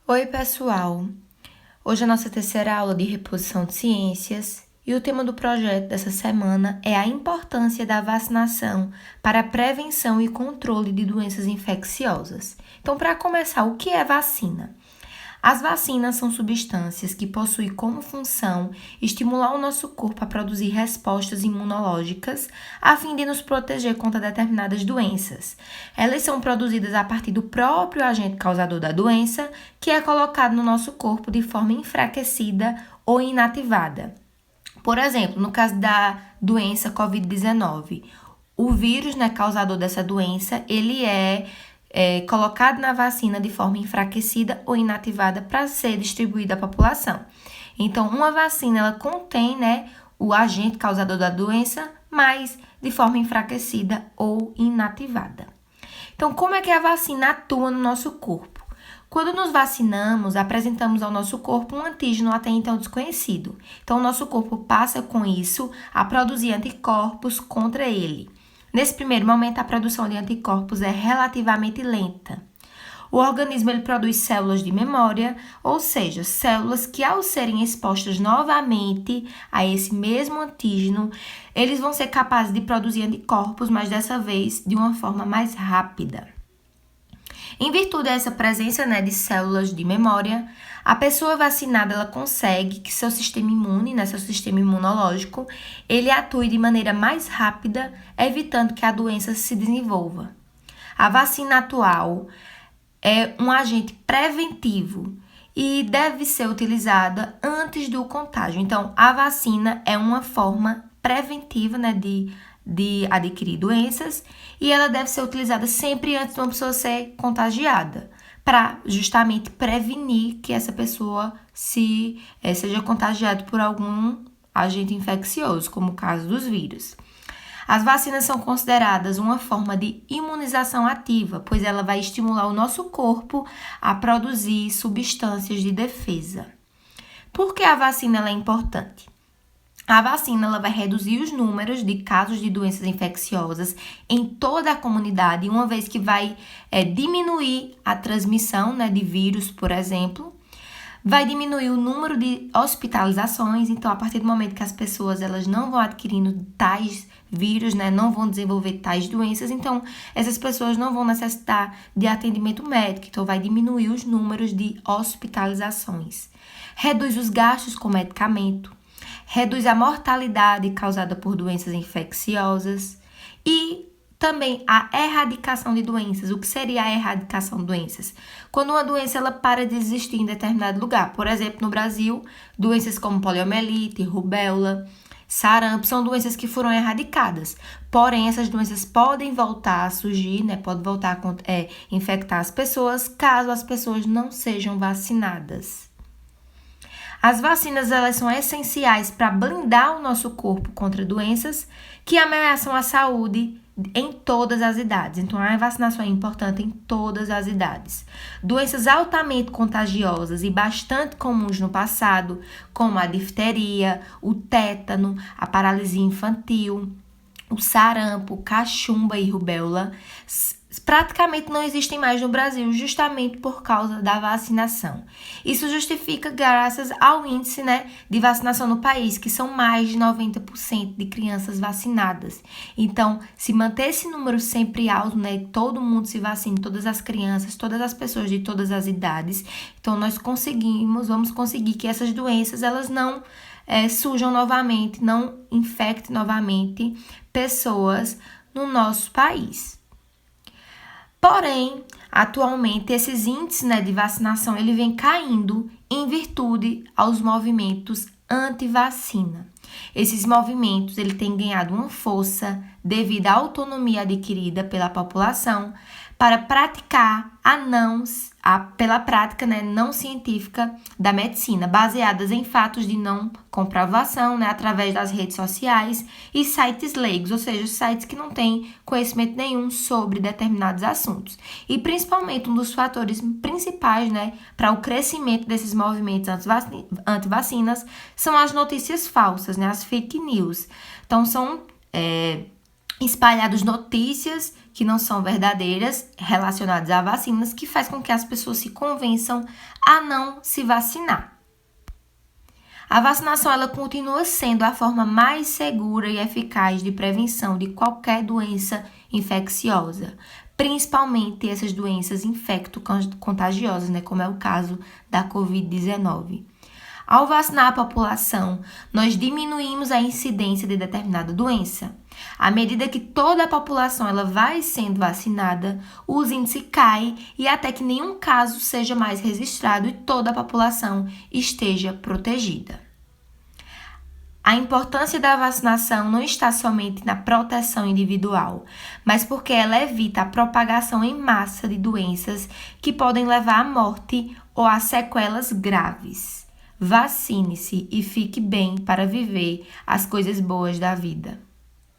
Oi, pessoal! Hoje é a nossa terceira aula de reposição de ciências e o tema do projeto dessa semana é a importância da vacinação para a prevenção e controle de doenças infecciosas. Então, para começar, o que é vacina? As vacinas são substâncias que possuem como função estimular o nosso corpo a produzir respostas imunológicas a fim de nos proteger contra determinadas doenças. Elas são produzidas a partir do próprio agente causador da doença, que é colocado no nosso corpo de forma enfraquecida ou inativada. Por exemplo, no caso da doença COVID-19, o vírus, causador dessa doença, ele é colocado na vacina de forma enfraquecida ou inativada para ser distribuída à população. Então, uma vacina, ela contém, o agente causador da doença, mas de forma enfraquecida ou inativada. Então, como é que a vacina atua no nosso corpo? Quando nos vacinamos, apresentamos ao nosso corpo um antígeno até então desconhecido. Então, o nosso corpo passa com isso a produzir anticorpos contra ele. Nesse primeiro momento, a produção de anticorpos é relativamente lenta. O organismo ele produz células de memória, ou seja, células que ao serem expostas novamente a esse mesmo antígeno, eles vão ser capazes de produzir anticorpos, mas dessa vez de uma forma mais rápida. Em virtude dessa presença de células de memória, a pessoa vacinada ela consegue que seu sistema imune, seu sistema imunológico, ele atue de maneira mais rápida, evitando que a doença se desenvolva. A vacina atual é um agente preventivo e deve ser utilizada antes do contágio. Então, a vacina é uma forma preventiva de adquirir doenças e ela deve ser utilizada sempre antes de uma pessoa ser contagiada, para justamente prevenir que essa pessoa seja contagiada por algum agente infeccioso, como o caso dos vírus. As vacinas são consideradas uma forma de imunização ativa, pois ela vai estimular o nosso corpo a produzir substâncias de defesa. Por que a vacina é importante? A vacina ela vai reduzir os números de casos de doenças infecciosas em toda a comunidade, uma vez que vai diminuir a transmissão de vírus, por exemplo. Vai diminuir o número de hospitalizações, então a partir do momento que as pessoas elas não vão adquirindo tais vírus, não vão desenvolver tais doenças, então essas pessoas não vão necessitar de atendimento médico, então vai diminuir os números de hospitalizações. Reduz os gastos com medicamento, reduz a mortalidade causada por doenças infecciosas e também a erradicação de doenças. O que seria a erradicação de doenças? Quando uma doença ela para de existir em determinado lugar. Por exemplo, no Brasil, doenças como poliomielite, rubéola, sarampo, são doenças que foram erradicadas. Porém, essas doenças podem voltar a surgir, podem voltar a infectar as pessoas, caso as pessoas não sejam vacinadas. As vacinas elas são essenciais para blindar o nosso corpo contra doenças que ameaçam a saúde em todas as idades. Então, a vacinação é importante em todas as idades. Doenças altamente contagiosas e bastante comuns no passado, como a difteria, o tétano, a paralisia infantil, o sarampo, cachumba e rubéola, praticamente não existem mais no Brasil, justamente por causa da vacinação. Isso justifica graças ao índice de vacinação no país, que são mais de 90% de crianças vacinadas. Então, se manter esse número sempre alto, todo mundo se vacina, todas as crianças, todas as pessoas de todas as idades, então nós vamos conseguir que essas doenças elas não surjam novamente, não infectem novamente pessoas no nosso país. Porém, atualmente, esses índices de vacinação ele vem caindo em virtude aos movimentos anti-vacina. Esses movimentos ele têm ganhado uma força devido à autonomia adquirida pela população para praticar pela prática não científica da medicina, baseadas em fatos de não comprovação, através das redes sociais e sites leigos, ou seja, sites que não têm conhecimento nenhum sobre determinados assuntos. E principalmente um dos fatores principais, para o crescimento desses movimentos anti-vacinas são as notícias falsas, as fake news. Então, são espalhadas notícias que não são verdadeiras relacionadas a vacinas, que faz com que as pessoas se convençam a não se vacinar. A vacinação ela continua sendo a forma mais segura e eficaz de prevenção de qualquer doença infecciosa, principalmente essas doenças infecto-contagiosas, como é o caso da Covid-19. Ao vacinar a população, nós diminuímos a incidência de determinada doença. À medida que toda a população ela vai sendo vacinada, os índices caem e até que nenhum caso seja mais registrado e toda a população esteja protegida. A importância da vacinação não está somente na proteção individual, mas porque ela evita a propagação em massa de doenças que podem levar à morte ou a sequelas graves. Vacine-se e fique bem para viver as coisas boas da vida.